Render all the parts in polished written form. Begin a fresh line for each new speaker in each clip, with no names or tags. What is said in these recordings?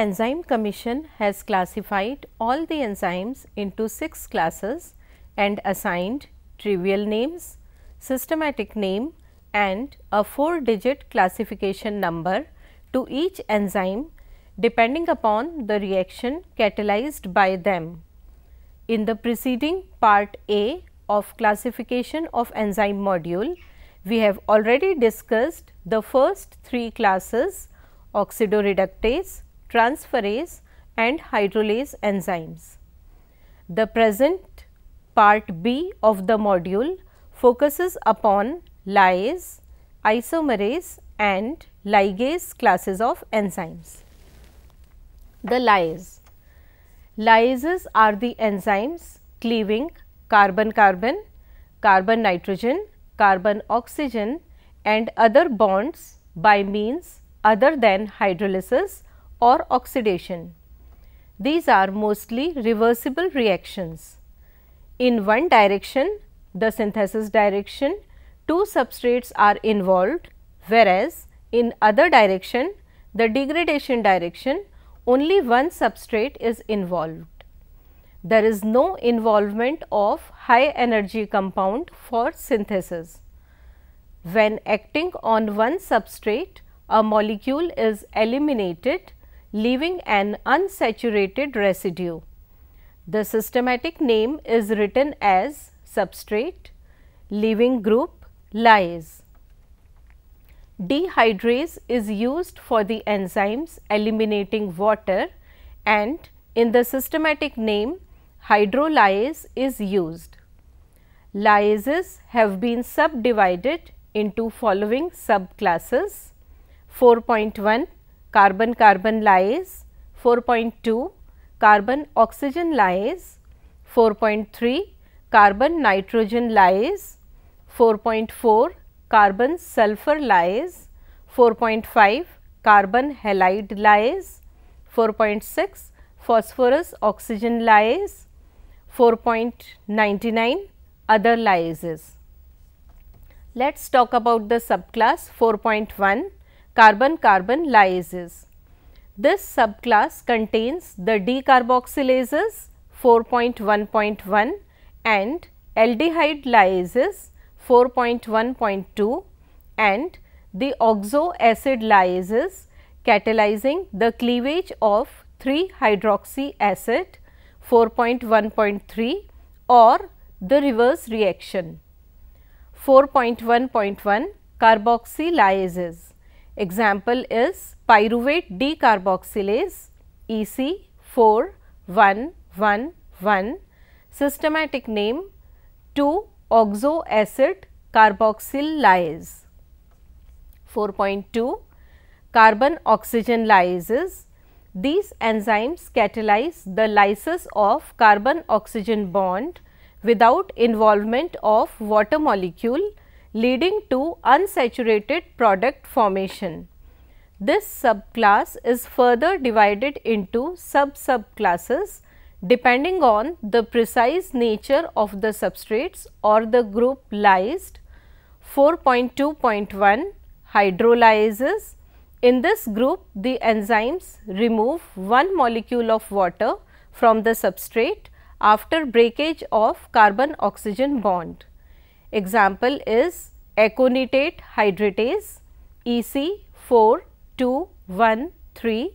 Enzyme Commission has classified all the enzymes into 6 classes and assigned trivial names, systematic name and a 4-digit classification number to each enzyme depending upon the reaction catalyzed by them. In the preceding part A of classification of enzyme module, we have already discussed the first 3 classes: oxidoreductase, transferase and hydrolase enzymes. The present part B of the module focuses upon lyase, isomerase and ligase classes of enzymes. The lyase. Lyases are the enzymes cleaving carbon-carbon, carbon-nitrogen, carbon-oxygen and other bonds by means other than hydrolysis or oxidation. These are mostly reversible reactions. In one direction, the synthesis direction, 2 substrates are involved, whereas in other direction, the degradation direction, only one substrate is involved. There is no involvement of high energy compound for synthesis. When acting on one substrate, a molecule is eliminated, leaving an unsaturated residue. The systematic name is written as substrate, leaving group lyase. Dehydrase is used for the enzymes eliminating water, and in the systematic name hydrolyase is used. Lyases have been subdivided into following subclasses: 4.1 carbon-carbon lyase, 4.2 carbon-oxygen lyase, 4.3 carbon-nitrogen lyase, 4.4 carbon-sulfur lyase, 4.5 carbon halide lyase, 4.6 phosphorus oxygen lyase, 4.99 other lyases. Let us talk about the subclass 4.1 carbon-carbon lyases. This subclass contains the decarboxylases 4.1.1 and aldehyde lyases 4.1.2 and the oxo acid lyases catalyzing the cleavage of 3-hydroxy acid 4.1.3 or the reverse reaction. 4.1.1 carboxy lyases. Example is pyruvate decarboxylase EC4111, systematic name 2-oxo acid carboxyl lyase. 4.2 carbon oxygen lyases. These enzymes catalyze the lysis of carbon oxygen bond without involvement of water molecule, leading to unsaturated product formation. This subclass is further divided into sub-subclasses depending on the precise nature of the substrates or the group lysed. 4.2.1 hydrolyases. In this group, the enzymes remove one molecule of water from the substrate after breakage of carbon oxygen bond. Example is aconitate hydratase EC4213,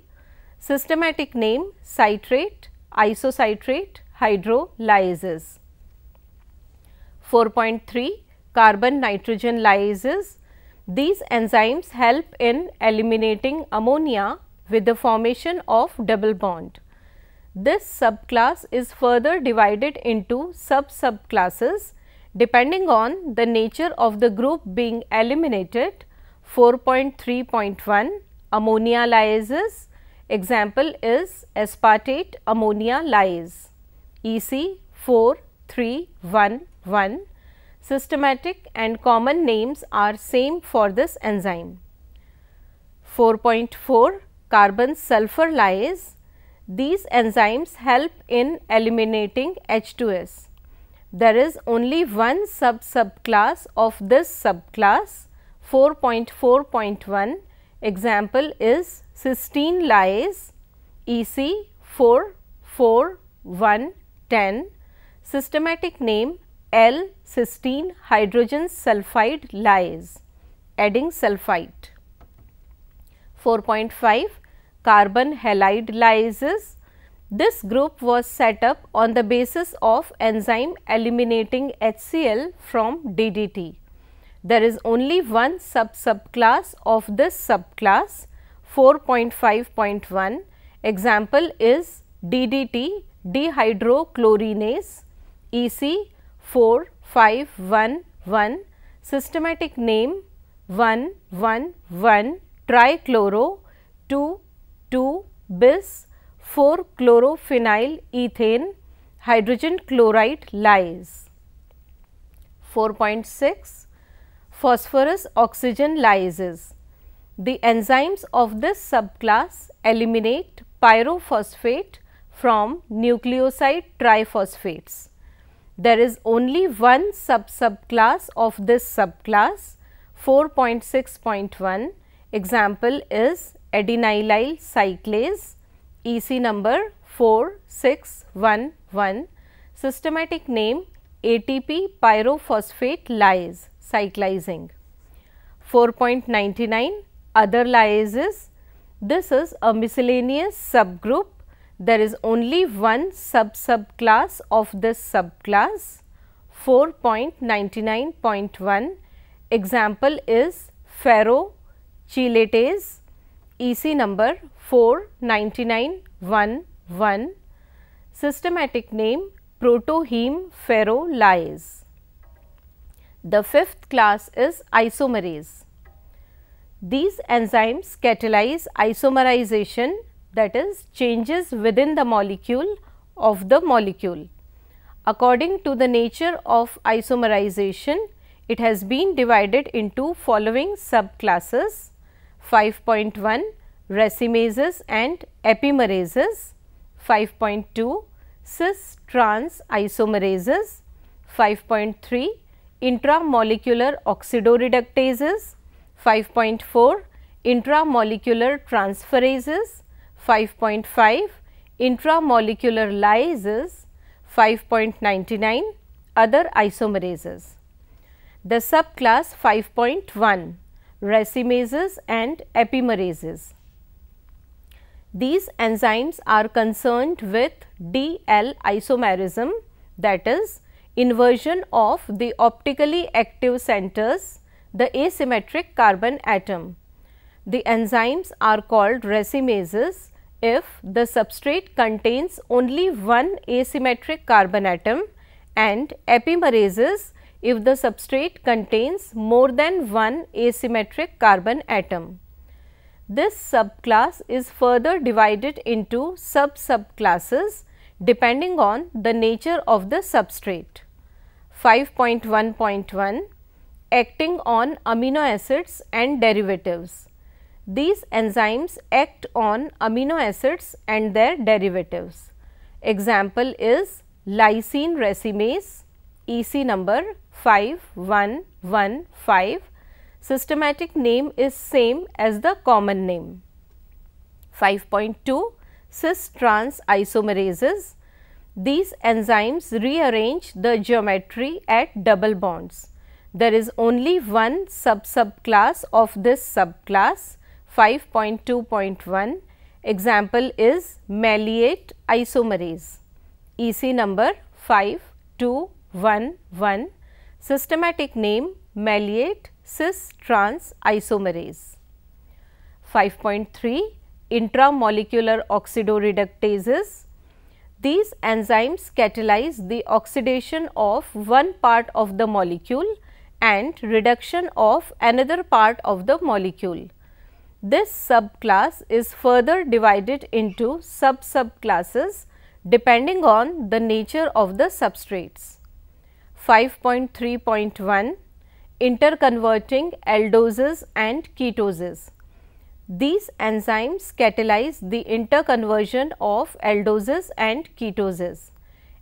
systematic name citrate isocitrate hydrolyases. 4.3 carbon nitrogen lyases. These enzymes help in eliminating ammonia with the formation of double bond. This subclass is further divided into sub-subclasses depending on the nature of the group being eliminated. 4.3.1 ammonia lyases. Example is aspartate ammonia lyase EC4311. Systematic and common names are same for this enzyme. 4.4 carbon sulfur lyase. These enzymes help in eliminating H2S. There is only one subclass of this subclass 4.4.1. Example is cysteine lyase EC44110, systematic name L-cysteine hydrogen sulfide lyase, adding sulfite. 4.5 carbon halide lyases. This group was set up on the basis of enzyme eliminating HCl from DDT. There is only one subclass of this subclass, 4.5.1. Example is DDT dehydrochlorinase, EC45111, systematic name 111 trichloro 2,2 bis 4-chlorophenyl ethane hydrogen chloride lyase. 4.6 phosphorus oxygen lyases. The enzymes of this subclass eliminate pyrophosphate from nucleoside triphosphates. There is only one subclass of this subclass, 4.6.1. Example is adenylyl cyclase, EC number 4611, systematic name ATP pyrophosphate lyase, cyclising. 4.99 other lyases. This is a miscellaneous subgroup. There is only one subclass of this subclass, 4.99.1. Example is ferrochelatase, EC number 49911, systematic name protoheme ferrolyase. The fifth class is isomerase. These enzymes catalyze isomerization, that is changes within the molecule of the molecule. According to the nature of isomerization, it has been divided into following subclasses: 5.1 racemases and epimerases, 5.2 cis-trans isomerases, 5.3 intramolecular oxidoreductases, 5.4 intramolecular transferases, 5.5 intramolecular lyases, 5.99 other isomerases. The subclass 5.1 racemases and epimerases. These enzymes are concerned with DL isomerism, that is inversion of the optically active centers, the asymmetric carbon atom. The enzymes are called racemases if the substrate contains only one asymmetric carbon atom, and epimerases if the substrate contains more than one asymmetric carbon atom. This subclass is further divided into subclasses depending on the nature of the substrate. 5.1.1 acting on amino acids and derivatives. These enzymes act on amino acids and their derivatives. Example is lysine racemase, EC number 5115, systematic name is same as the common name. 5.2 cis-trans isomerases. These enzymes rearrange the geometry at double bonds. There is only one subclass of this subclass, 5.2.1. Example is malleate isomerase, EC number 5211, systematic name malleate cis-trans isomerase. 5.3 intramolecular oxidoreductases. These enzymes catalyze the oxidation of one part of the molecule and reduction of another part of the molecule. This subclass is further divided into subclasses depending on the nature of the substrates. 5.3.1 interconverting aldoses and ketoses. These enzymes catalyze the interconversion of aldoses and ketoses.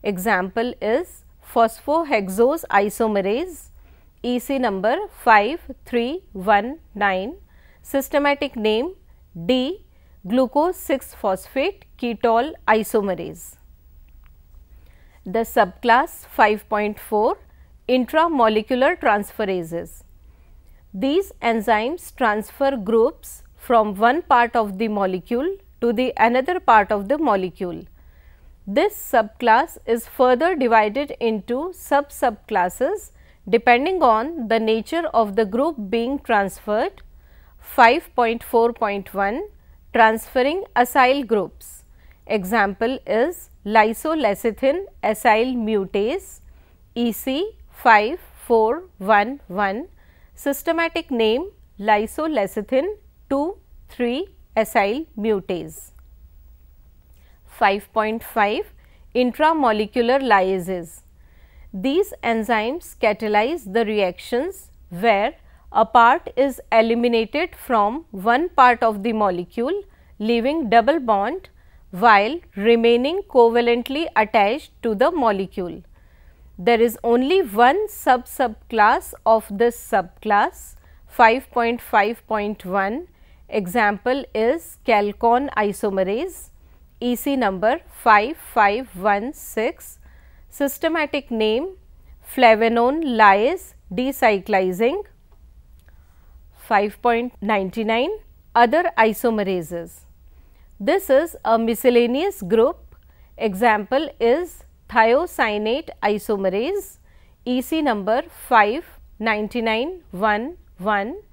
Example is phosphohexose isomerase, EC number 5319, systematic name D glucose 6-phosphate ketol isomerase. The subclass 5.4 intramolecular transferases. These enzymes transfer groups from one part of the molecule to the another part of the molecule. This subclass is further divided into subclasses depending on the nature of the group being transferred. 5.4.1 transferring acyl groups. Example is lysolecithin acyl mutase EC5411, systematic name lysolecithin 2,3 acyl mutase. 5.5 intramolecular lyases. These enzymes catalyze the reactions where a part is eliminated from one part of the molecule, leaving double bond while remaining covalently attached to the molecule. There is only one subclass of this subclass. 5.5.1 example is chalcone isomerase EC number 5516, systematic name flavanone lyase decyclizing. 5.99 other isomerases. This is a miscellaneous group. Example is thiocyanate isomerase EC number 59911,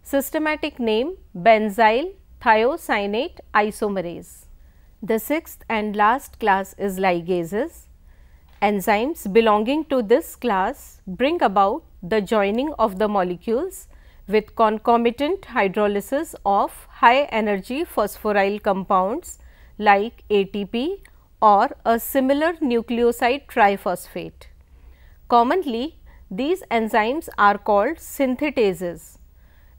systematic name benzyl thiocyanate isomerase. The sixth and last class is ligases. Enzymes belonging to this class bring about the joining of the molecules with concomitant hydrolysis of high energy phosphoryl compounds like ATP or a similar nucleoside triphosphate. Commonly, these enzymes are called synthetases.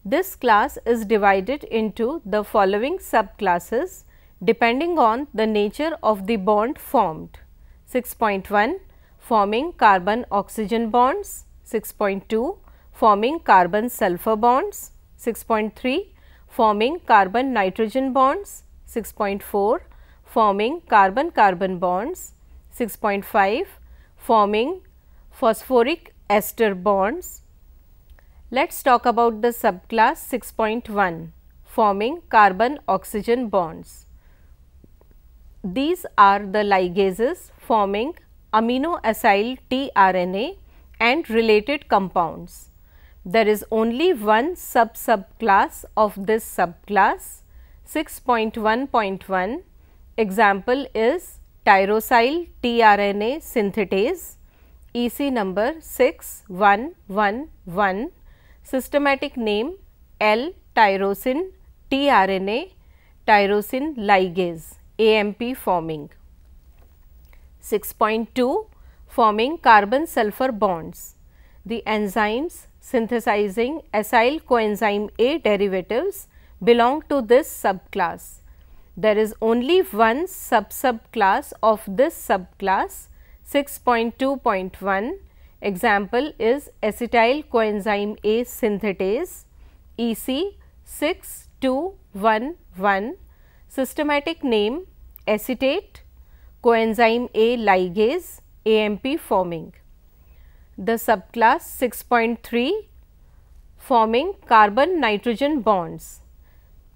This class is divided into the following subclasses depending on the nature of the bond formed. 6.1 forming carbon oxygen bonds, 6.2 forming carbon sulfur bonds, 6.3 forming carbon nitrogen bonds, 6.4 forming carbon carbon bonds, 6.5 forming phosphoric ester bonds. Let us talk about the subclass 6.1 forming carbon oxygen bonds. These are the ligases forming amino acyl tRNA and related compounds. There is only one subclass of this subclass. 6.1.1 example is tyrosyl tRNA synthetase EC number 6111, systematic name L-tyrosine tRNA tyrosine ligase AMP forming. 6.2 forming carbon sulfur bonds. The enzymes synthesizing acyl coenzyme A derivatives belong to this subclass. There is only one subclass of this subclass. 6.2.1 example is acetyl coenzyme A synthetase EC 6211, systematic name acetate coenzyme A ligase AMP forming. The subclass 6.3 forming carbon nitrogen bonds.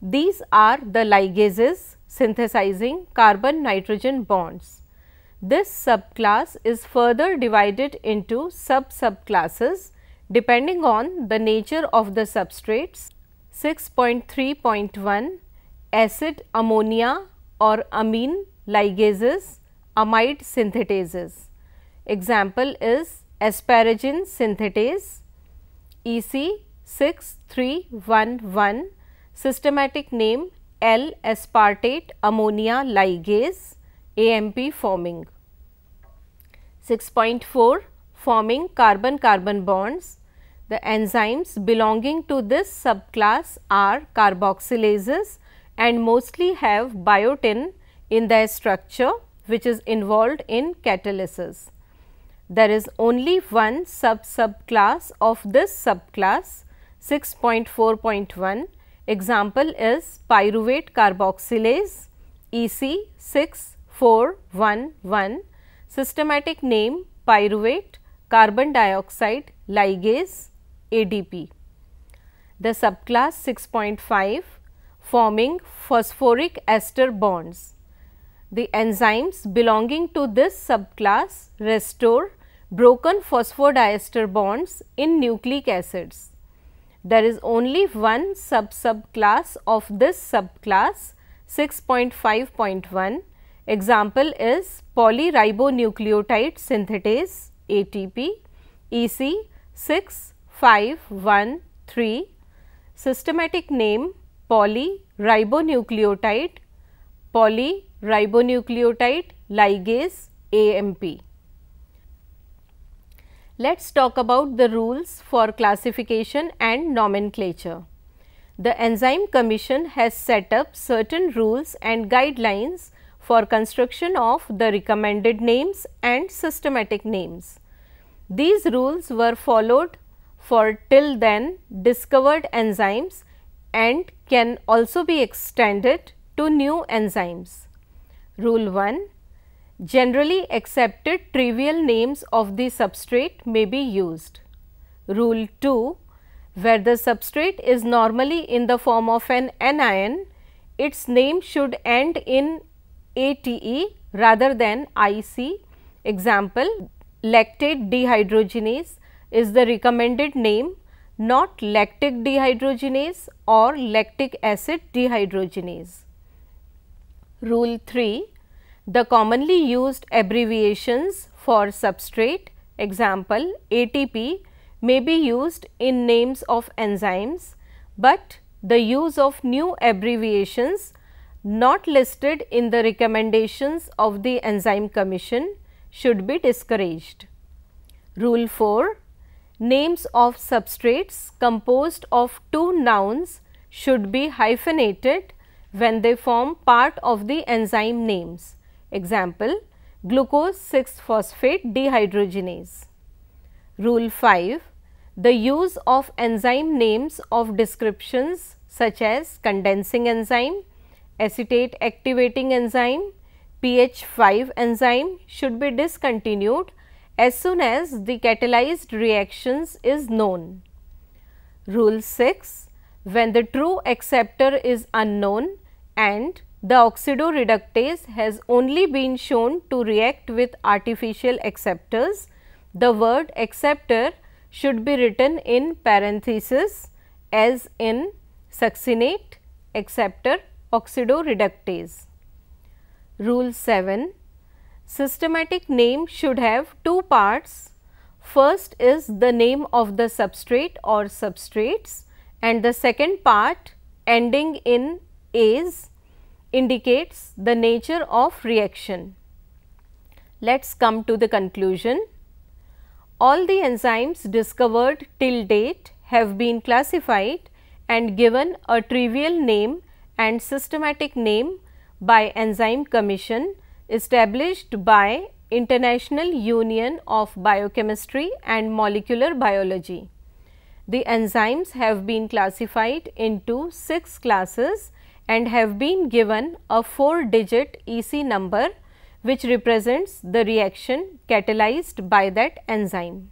These are the ligases synthesizing carbon nitrogen bonds. This subclass is further divided into subclasses depending on the nature of the substrates. 6.3.1 acid ammonia or amine ligases, amide synthetases. Example is asparagine synthetase EC 6311, systematic name L-aspartate ammonia ligase AMP forming. 6.4 forming carbon carbon bonds. The enzymes belonging to this subclass are carboxylases and mostly have biotin in their structure, which is involved in catalysis. There is only one subclass of this subclass. 6.4.1 Example is pyruvate carboxylase EC6411, systematic name pyruvate carbon dioxide ligase ADP. The subclass 6.5, forming phosphoric ester bonds. The enzymes belonging to this subclass restore broken phosphodiester bonds in nucleic acids. There is only one subclass of this subclass 6.5.1. Example is polyribonucleotide synthetase ATP EC6513, systematic name polyribonucleotide ligase AMP. Let us talk about the rules for classification and nomenclature. The Enzyme Commission has set up certain rules and guidelines for construction of the recommended names and systematic names. These rules were followed for till then discovered enzymes and can also be extended to new enzymes. Rule 1. Generally accepted trivial names of the substrate may be used. Rule 2. Where the substrate is normally in the form of an anion, its name should end in ATE rather than IC. Example, lactate dehydrogenase is the recommended name, not lactic dehydrogenase or lactic acid dehydrogenase. Rule 3. The commonly used abbreviations for substrate, example ATP, may be used in names of enzymes, but the use of new abbreviations not listed in the recommendations of the Enzyme Commission should be discouraged. Rule 4. Names of substrates composed of two nouns should be hyphenated when they form part of the enzyme names. Example, glucose 6-phosphate dehydrogenase. Rule 5. The use of enzyme names of descriptions such as condensing enzyme, acetate activating enzyme, pH5 enzyme should be discontinued as soon as the catalyzed reactions is known. Rule 6. When the true acceptor is unknown and the oxidoreductase has only been shown to react with artificial acceptors, the word acceptor should be written in parenthesis as in succinate acceptor oxidoreductase. Rule 7. Systematic name should have two parts. First is the name of the substrate or substrates, and the second part ending in ase indicates the nature of reaction. Let us come to the conclusion. All the enzymes discovered till date have been classified and given a trivial name and systematic name by Enzyme Commission established by International Union of Biochemistry and Molecular Biology. The enzymes have been classified into 6 classes and have been given a 4-digit EC number which represents the reaction catalyzed by that enzyme.